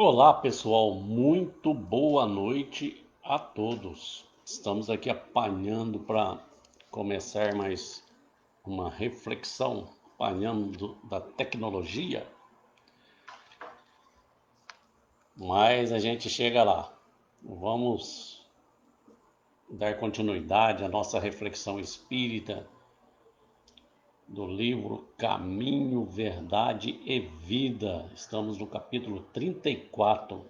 Olá, pessoal, muito boa noite a todos. Estamos aqui apanhando para começar mais uma reflexão, apanhando da tecnologia, mas a gente chega lá. Vamos dar continuidade à nossa reflexão espírita do livro Caminho, Verdade e Vida. Estamos no capítulo 34.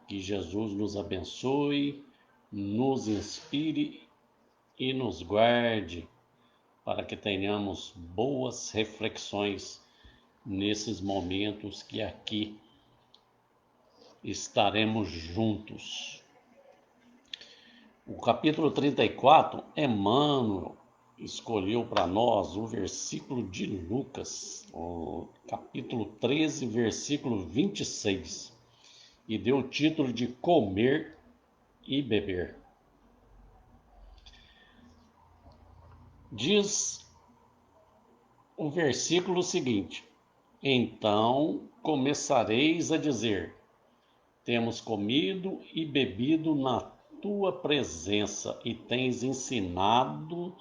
Que Jesus nos abençoe, nos inspire e nos guarde para que tenhamos boas reflexões nesses momentos que aqui estaremos juntos. O capítulo 34, Emmanuel escolheu para nós o versículo de Lucas, o capítulo 13, versículo 26, e deu o título de Comer e Beber. Diz o versículo seguinte: Então começareis a dizer: Temos comido e bebido na tua presença e tens ensinado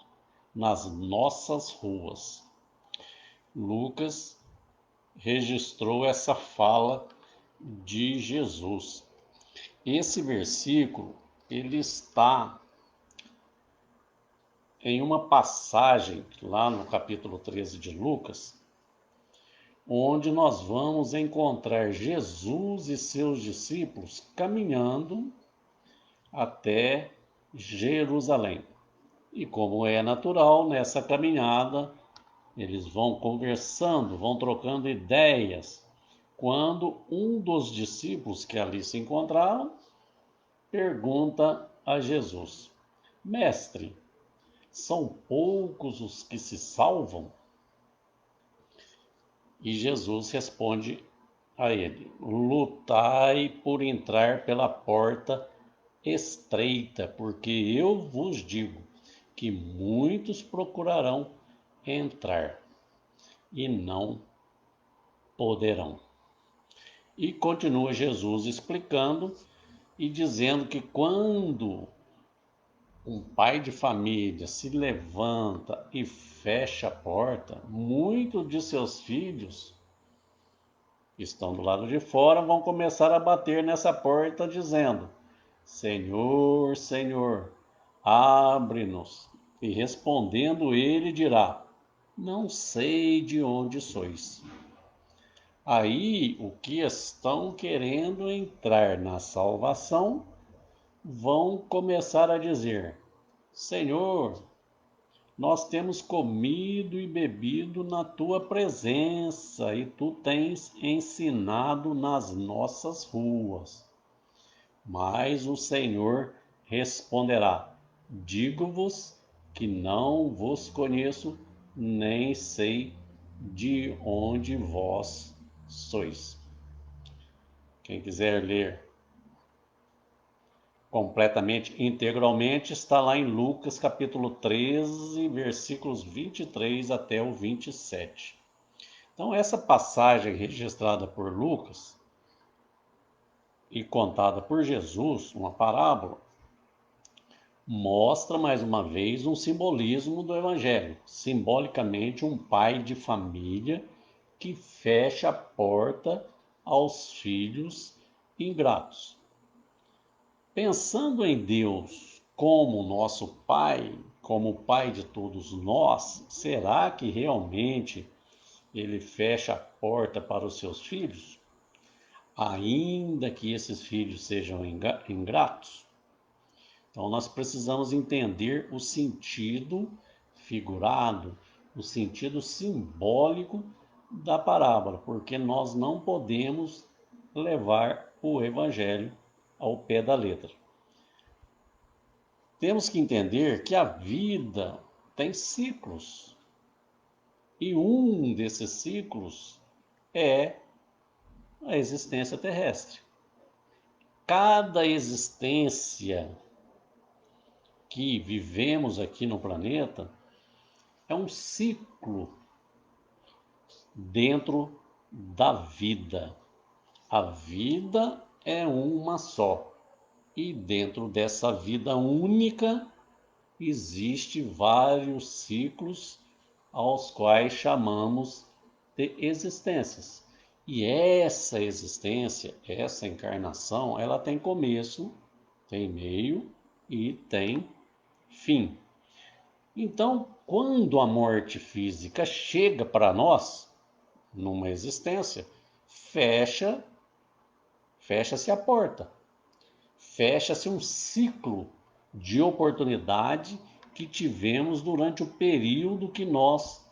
nas nossas ruas. Lucas registrou essa fala de Jesus. Esse versículo ele está em uma passagem lá no capítulo 13 de Lucas, onde nós vamos encontrar Jesus e seus discípulos caminhando até Jerusalém. E como é natural, nessa caminhada, eles vão conversando, vão trocando ideias, quando um dos discípulos que ali se encontraram pergunta a Jesus: Mestre, são poucos os que se salvam? E Jesus responde a ele: Lutai por entrar pela porta estreita, porque eu vos digo que muitos procurarão entrar e não poderão. E continua Jesus explicando e dizendo que quando um pai de família se levanta e fecha a porta, muitos de seus filhos que estão do lado de fora vão começar a bater nessa porta dizendo: Senhor, Senhor, abre-nos. E respondendo ele dirá: Não sei de onde sois. Aí, o que estão querendo entrar na salvação vão começar a dizer: Senhor, nós temos comido e bebido na tua presença e tu tens ensinado nas nossas ruas. Mas o Senhor responderá: Digo-vos que não vos conheço, nem sei de onde vós sois. Quem quiser ler completamente, integralmente, está lá em Lucas capítulo 13, versículos 23 até o 27. Então, essa passagem registrada por Lucas e contada por Jesus, uma parábola, mostra mais uma vez um simbolismo do Evangelho. Simbolicamente, um pai de família que fecha a porta aos filhos ingratos. Pensando em Deus como nosso Pai, como o Pai de todos nós, será que realmente ele fecha a porta para os seus filhos, ainda que esses filhos sejam ingratos? Então nós precisamos entender o sentido figurado, o sentido simbólico da parábola, porque nós não podemos levar o Evangelho ao pé da letra. Temos que entender que a vida tem ciclos. E um desses ciclos é a existência terrestre. Cada existência que vivemos aqui no planeta é um ciclo dentro da vida. A vida é uma só. E dentro dessa vida única, existe vários ciclos aos quais chamamos de existências. E essa existência, essa encarnação, ela tem começo, tem meio e tem fim. Então, quando a morte física chega para nós, numa existência, fecha-se a porta, fecha-se um ciclo de oportunidade que tivemos durante o período que nós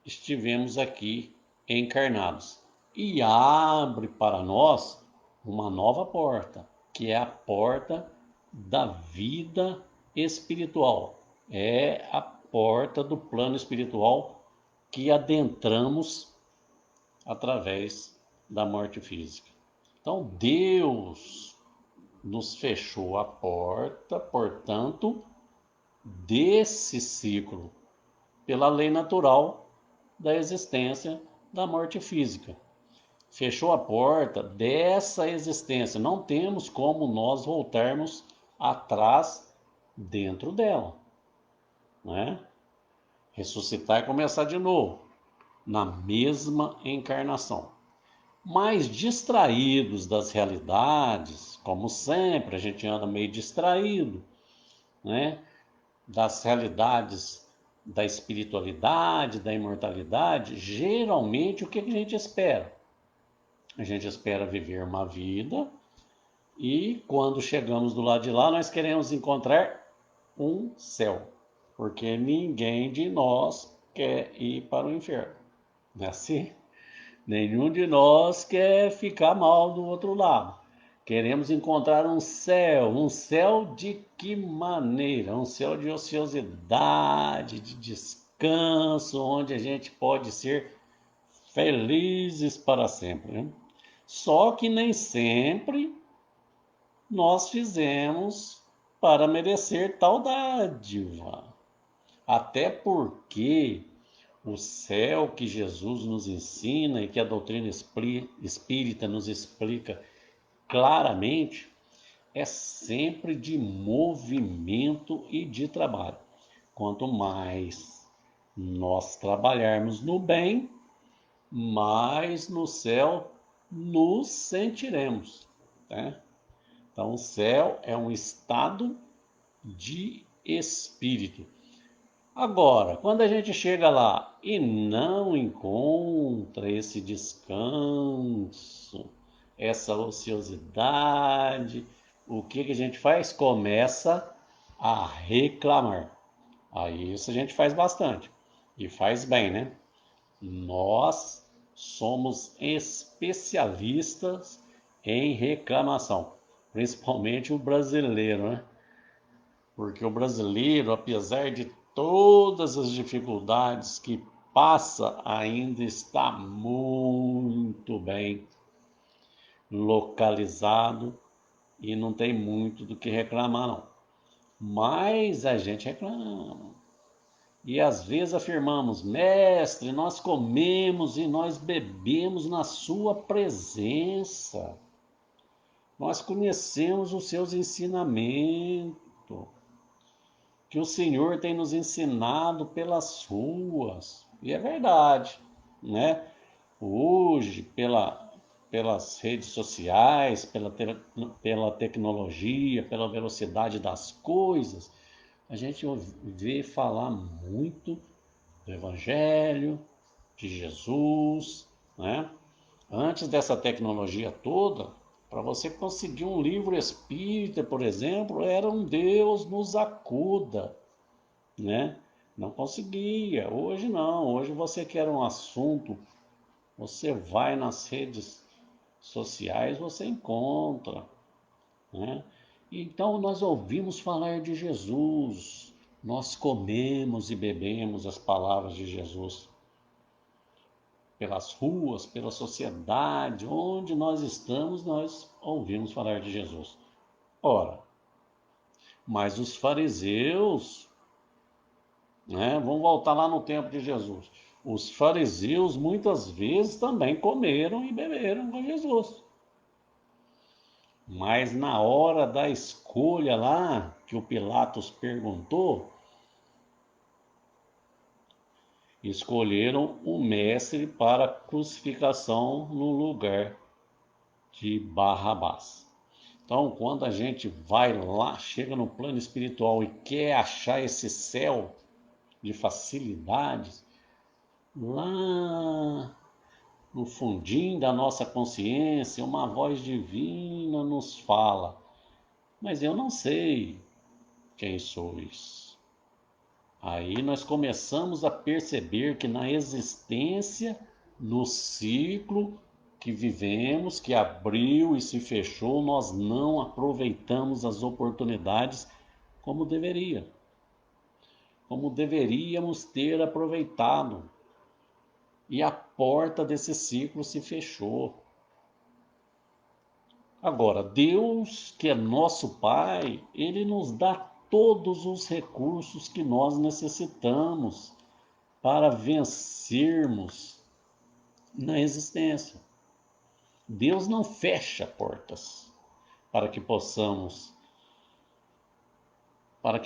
estivemos aqui encarnados. E abre para nós uma nova porta, que é a porta da vida espiritual. É a porta do plano espiritual que adentramos através da morte física. Então, Deus nos fechou a porta, portanto, desse ciclo, pela lei natural da existência da morte física. Fechou a porta dessa existência. Não temos como nós voltarmos atrás dentro dela, né? Ressuscitar e começar de novo, na mesma encarnação. Mais distraídos das realidades, como sempre, a gente anda meio distraído, né? Das realidades da espiritualidade, da imortalidade. Geralmente, o que a gente espera? A gente espera viver uma vida e quando chegamos do lado de lá, nós queremos encontrar um céu, porque ninguém de nós quer ir para o inferno, não é assim? Nenhum de nós quer ficar mal do outro lado. Queremos encontrar um céu de que maneira? Um céu de ociosidade, de descanso, onde a gente pode ser felizes para sempre, né? Só que nem sempre nós fizemos para merecer tal dádiva. Até porque o céu que Jesus nos ensina e que a doutrina espírita nos explica claramente é sempre de movimento e de trabalho. Quanto mais nós trabalharmos no bem, mais no céu nos sentiremos, né? Então, o céu é um estado de espírito. Agora, quando a gente chega lá e não encontra esse descanso, essa ociosidade, o que a gente faz? Começa a reclamar. Aí isso a gente faz bastante e faz bem, né? Nós somos especialistas em reclamação, principalmente o brasileiro, né? Porque o brasileiro, apesar de todas as dificuldades que passa, ainda está muito bem localizado e não tem muito do que reclamar, não. Mas a gente reclama. E às vezes afirmamos, mestre, nós comemos e nós bebemos na sua presença. Nós conhecemos os seus ensinamentos, que o Senhor tem nos ensinado pelas ruas. E é verdade, né? Hoje, pelas redes sociais, pela tecnologia, pela velocidade das coisas, a gente vê falar muito do Evangelho, de Jesus, né? Antes dessa tecnologia toda, para você conseguir um livro espírita, por exemplo, era um Deus nos acuda, né? Não conseguia. Hoje não. Hoje você quer um assunto, você vai nas redes sociais, você encontra, né? Então nós ouvimos falar de Jesus, nós comemos e bebemos as palavras de Jesus pelas ruas, pela sociedade, onde nós estamos, nós ouvimos falar de Jesus. Ora, mas os fariseus, né, vamos voltar lá no tempo de Jesus. Os fariseus muitas vezes também comeram e beberam com Jesus. Mas na hora da escolha lá, que o Pilatos perguntou, escolheram o mestre para crucificação no lugar de Barrabás. Então, quando a gente vai lá, chega no plano espiritual e quer achar esse céu de facilidades, lá no fundinho da nossa consciência, uma voz divina nos fala: mas eu não sei quem sois. Aí nós começamos a perceber que na existência, no ciclo que vivemos, que abriu e se fechou, nós não aproveitamos as oportunidades como deveria, como deveríamos ter aproveitado. E a porta desse ciclo se fechou. Agora, Deus, que é nosso Pai, Ele nos dá todos os recursos que nós necessitamos para vencermos na existência. Deus não fecha portas para que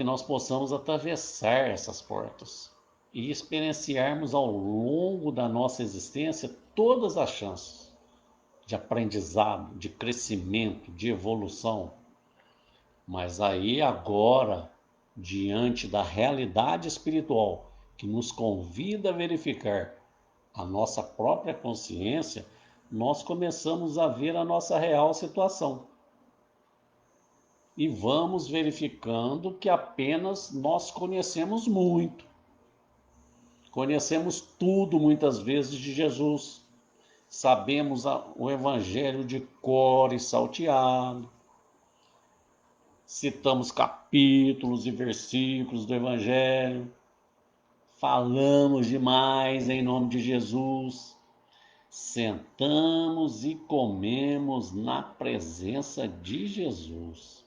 nós possamos atravessar essas portas e experienciarmos ao longo da nossa existência todas as chances de aprendizado, de crescimento, de evolução. Mas aí agora, diante da realidade espiritual que nos convida a verificar a nossa própria consciência, nós começamos a ver a nossa real situação. E vamos verificando que apenas nós conhecemos muito. Conhecemos tudo muitas vezes de Jesus. Sabemos o Evangelho de cor e salteado. Citamos capítulos e versículos do Evangelho. Falamos demais em nome de Jesus. Sentamos e comemos na presença de Jesus.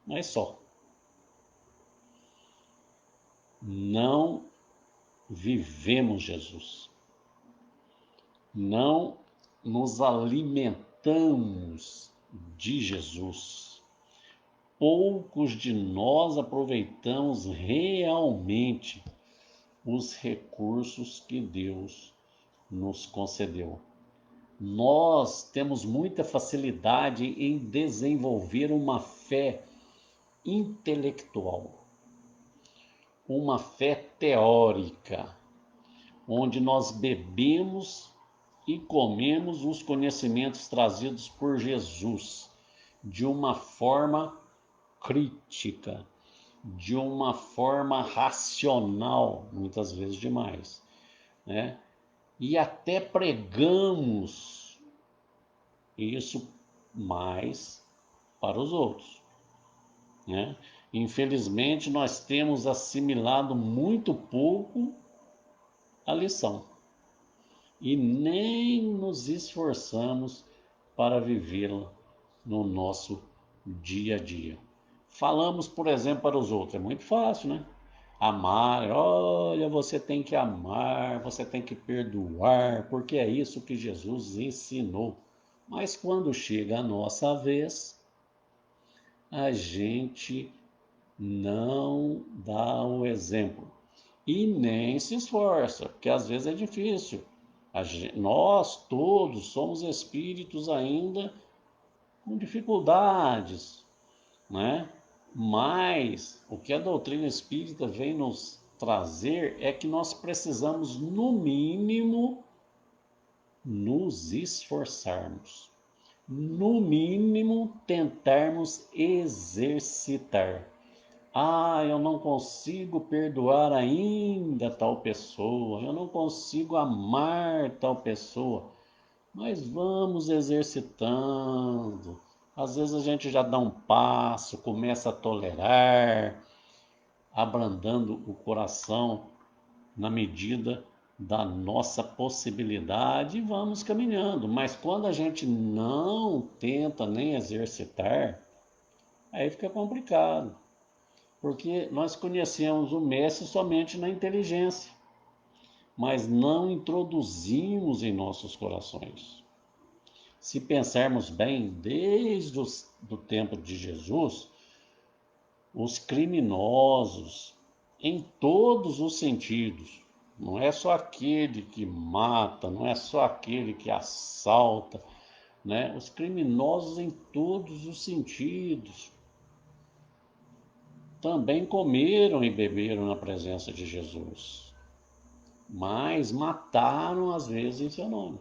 Mas só. Não vivemos Jesus. Não nos alimentamos de Jesus. Poucos de nós aproveitamos realmente os recursos que Deus nos concedeu. Nós temos muita facilidade em desenvolver uma fé intelectual, uma fé teórica, onde nós bebemos e comemos os conhecimentos trazidos por Jesus de uma forma crítica, de uma forma racional, muitas vezes demais, né? E até pregamos isso mais para os outros, né? Infelizmente, nós temos assimilado muito pouco a lição e nem nos esforçamos para vivê-la no nosso dia a dia. Falamos, por exemplo, para os outros, é muito fácil, né? Amar, olha, você tem que amar, você tem que perdoar, porque é isso que Jesus ensinou. Mas quando chega a nossa vez, a gente não dá o exemplo e nem se esforça, porque às vezes é difícil. Nós todos somos espíritos ainda com dificuldades, né? Mas o que a doutrina espírita vem nos trazer é que nós precisamos, no mínimo, nos esforçarmos. No mínimo, tentarmos exercitar. Ah, eu não consigo perdoar ainda tal pessoa, eu não consigo amar tal pessoa. Mas vamos exercitando. Às vezes a gente já dá um passo, começa a tolerar, abrandando o coração na medida da nossa possibilidade e vamos caminhando. Mas quando a gente não tenta nem exercitar, aí fica complicado. Porque nós conhecemos o mestre somente na inteligência. mas não introduzimos em nossos corações. Se pensarmos bem, desde o tempo de Jesus, os criminosos, em todos os sentidos, não é só aquele que mata, não é só aquele que assalta, né? Os criminosos em todos os sentidos também comeram e beberam na presença de Jesus, mas mataram às vezes em seu nome.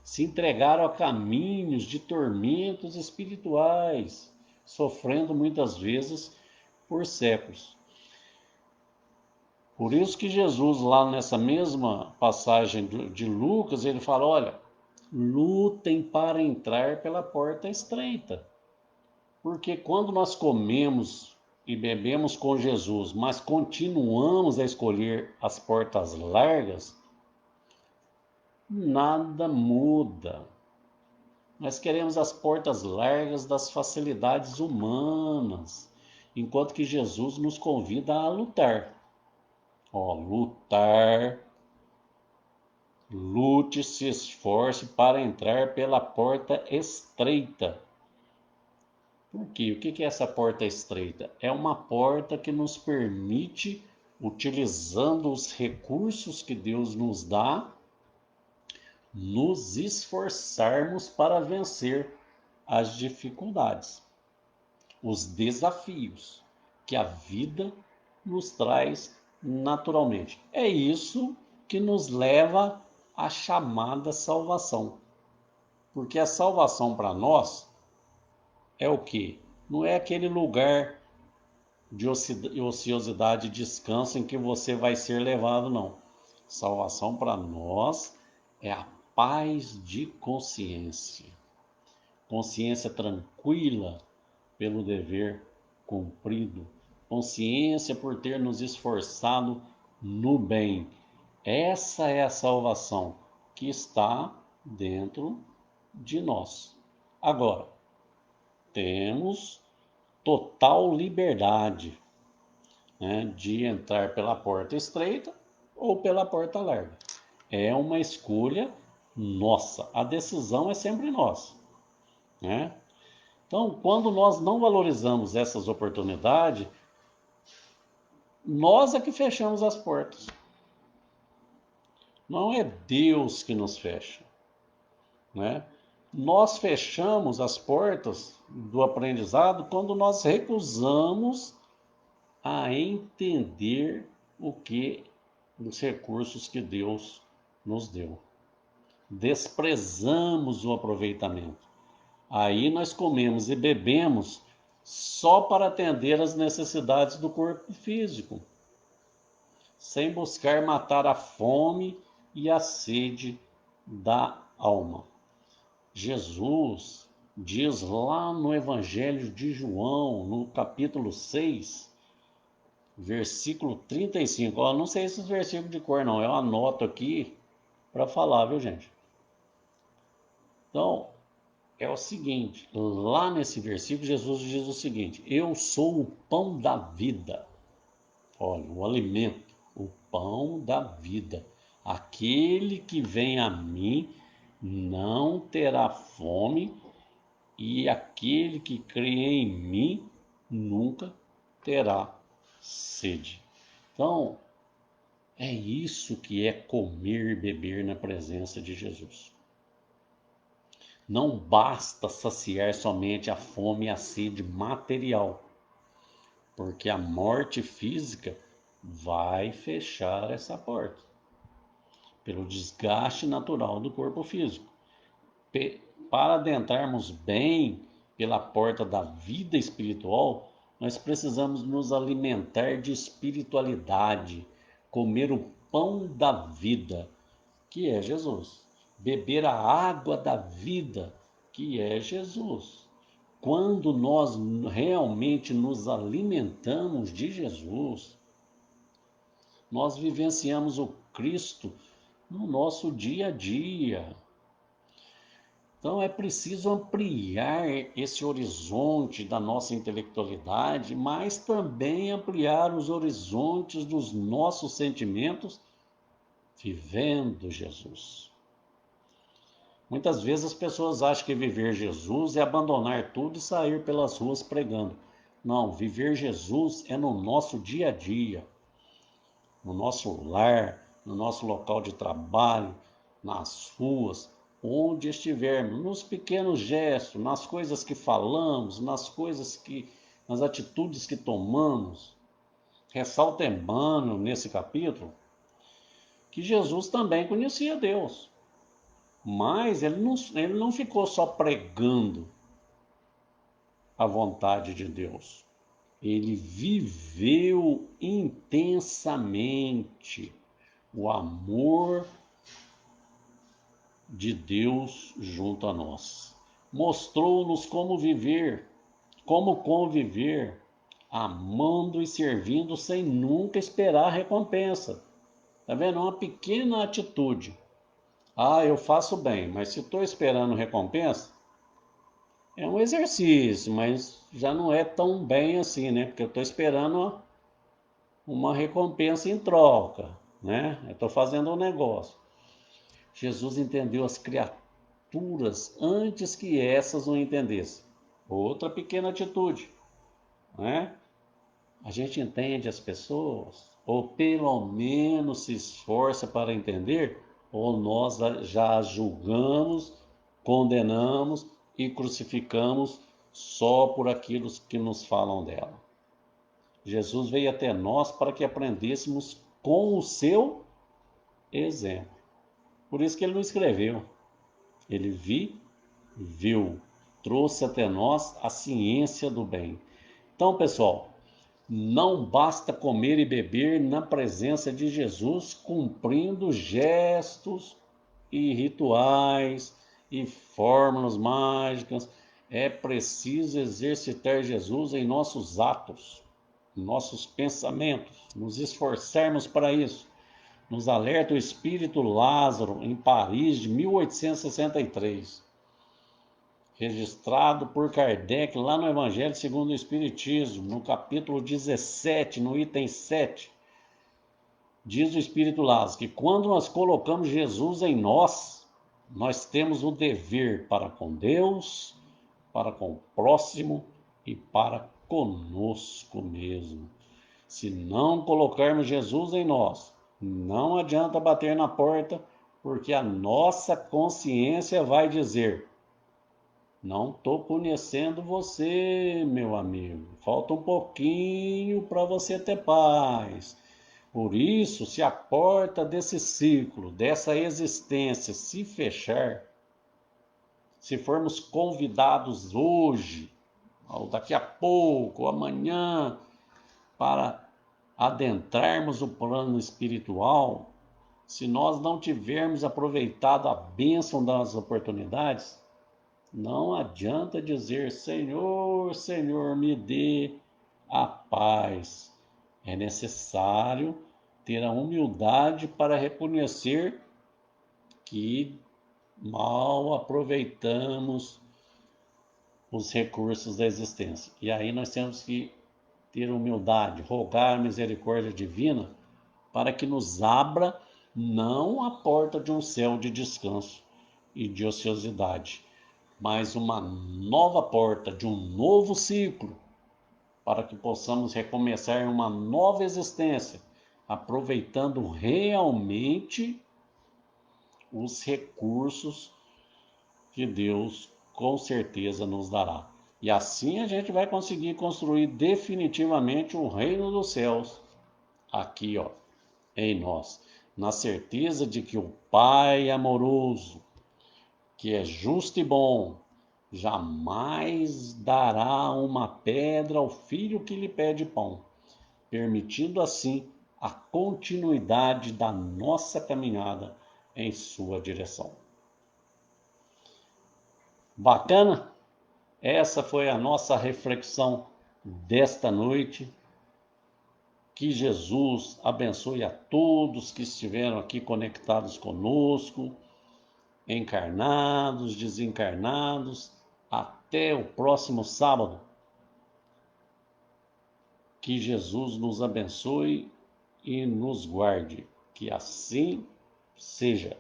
Se entregaram a caminhos de tormentos espirituais, sofrendo muitas vezes por séculos. Por isso que Jesus, lá nessa mesma passagem de Lucas, ele fala, olha, lutem para entrar pela porta estreita. Porque quando nós comemos e bebemos com Jesus, mas continuamos a escolher as portas largas, nada muda. Nós queremos as portas largas das facilidades humanas, enquanto que Jesus nos convida a lutar. Lutar, lute, se esforce para entrar pela porta estreita. Por quê? O que é essa porta estreita? É uma porta que nos permite, utilizando os recursos que Deus nos dá, nos esforçarmos para vencer as dificuldades, os desafios que a vida nos traz naturalmente. É isso que nos leva à chamada salvação. Porque a salvação para nós é o quê? Não é aquele lugar de ociosidade e descanso em que você vai ser levado, não. Salvação para nós é a paz de consciência. Consciência tranquila pelo dever cumprido. Consciência por ter nos esforçado no bem. Essa é a salvação que está dentro de nós. Agora, temos total liberdade, né, de entrar pela porta estreita ou pela porta larga. É uma escolha nossa. A decisão é sempre nossa, né? Então, quando nós não valorizamos essas oportunidades, nós é que fechamos as portas. Não é Deus que nos fecha, né? Nós fechamos as portas do aprendizado quando nós recusamos a entender os recursos que Deus nos deu. Desprezamos o aproveitamento. Aí nós comemos e bebemos só para atender às necessidades do corpo físico, sem buscar matar a fome e a sede da alma. Jesus diz lá no Evangelho de João, no capítulo 6, versículo 35. Eu não sei esses versículos de cor, não. Eu anoto aqui para falar, viu, gente? Então, é o seguinte, lá nesse versículo, Jesus diz o seguinte: eu sou o pão da vida. Olha, o alimento, o pão da vida. Aquele que vem a mim não terá fome, e aquele que crê em mim nunca terá sede. Então, é isso que é comer e beber na presença de Jesus. Não basta saciar somente a fome e a sede material, porque a morte física vai fechar essa porta, pelo desgaste natural do corpo físico. Para adentrarmos bem pela porta da vida espiritual, nós precisamos nos alimentar de espiritualidade, comer o pão da vida, que é Jesus. Beber a água da vida, que é Jesus. Quando nós realmente nos alimentamos de Jesus, nós vivenciamos o Cristo no nosso dia a dia. Então é preciso ampliar esse horizonte da nossa intelectualidade, mas também ampliar os horizontes dos nossos sentimentos vivendo Jesus. Muitas vezes as pessoas acham que viver Jesus é abandonar tudo e sair pelas ruas pregando. Não, viver Jesus é no nosso dia a dia, no nosso lar, no nosso local de trabalho, nas ruas, onde estivermos, nos pequenos gestos, nas coisas que falamos, nas atitudes que tomamos. Ressalta Emmanuel nesse capítulo que Jesus também conhecia Deus, mas ele não ficou só pregando a vontade de Deus. Ele viveu intensamente o amor de Deus junto a nós. Mostrou-nos como viver, como conviver, amando e servindo sem nunca esperar recompensa. Tá vendo? Uma pequena atitude. Ah, eu faço bem, mas se estou esperando recompensa, é um exercício, mas já não é tão bem assim, né? Porque eu estou esperando uma recompensa em troca, né? Eu estou fazendo um negócio. Jesus entendeu as criaturas antes que essas o entendessem. Outra pequena atitude, né? A gente entende as pessoas, ou pelo menos se esforça para entender, ou nós já as julgamos, condenamos e crucificamos só por aquilo que nos falam dela. Jesus veio até nós para que aprendêssemos com o seu exemplo. Por isso que ele não escreveu. Ele viu, trouxe até nós a ciência do bem. Então, pessoal, não basta comer e beber na presença de Jesus, cumprindo gestos e rituais e fórmulas mágicas. É preciso exercitar Jesus em nossos atos, em nossos pensamentos, nos esforçarmos para isso. Nos alerta o espírito Lázaro, em Paris, de 1863. Registrado por Kardec lá no Evangelho segundo o Espiritismo, no capítulo 17, no item 7, diz o Espírito Lázaro que quando nós colocamos Jesus em nós, nós temos o dever para com Deus, para com o próximo e para conosco mesmo. Se não colocarmos Jesus em nós, não adianta bater na porta, porque a nossa consciência vai dizer: não estou conhecendo você, meu amigo. Falta um pouquinho para você ter paz. Por isso, se a porta desse ciclo, dessa existência se fechar, se formos convidados hoje, ou daqui a pouco, ou amanhã, para adentrarmos o plano espiritual, se nós não tivermos aproveitado a bênção das oportunidades, não adianta dizer: Senhor, Senhor, me dê a paz. É necessário ter a humildade para reconhecer que mal aproveitamos os recursos da existência. E aí nós temos que ter humildade, rogar a misericórdia divina para que nos abra não a porta de um céu de descanso e de ociosidade, mas uma nova porta de um novo ciclo, para que possamos recomeçar uma nova existência, aproveitando realmente os recursos que Deus com certeza nos dará. E assim a gente vai conseguir construir definitivamente o reino dos céus aqui, ó, em nós, na certeza de que o Pai amoroso, que é justo e bom, jamais dará uma pedra ao filho que lhe pede pão, permitindo assim a continuidade da nossa caminhada em sua direção. Bacana? Essa foi a nossa reflexão desta noite. Que Jesus abençoe a todos que estiveram aqui conectados conosco, encarnados, desencarnados. Até o próximo sábado. Que Jesus nos abençoe e nos guarde. Que assim seja.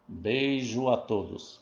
Beijo a todos.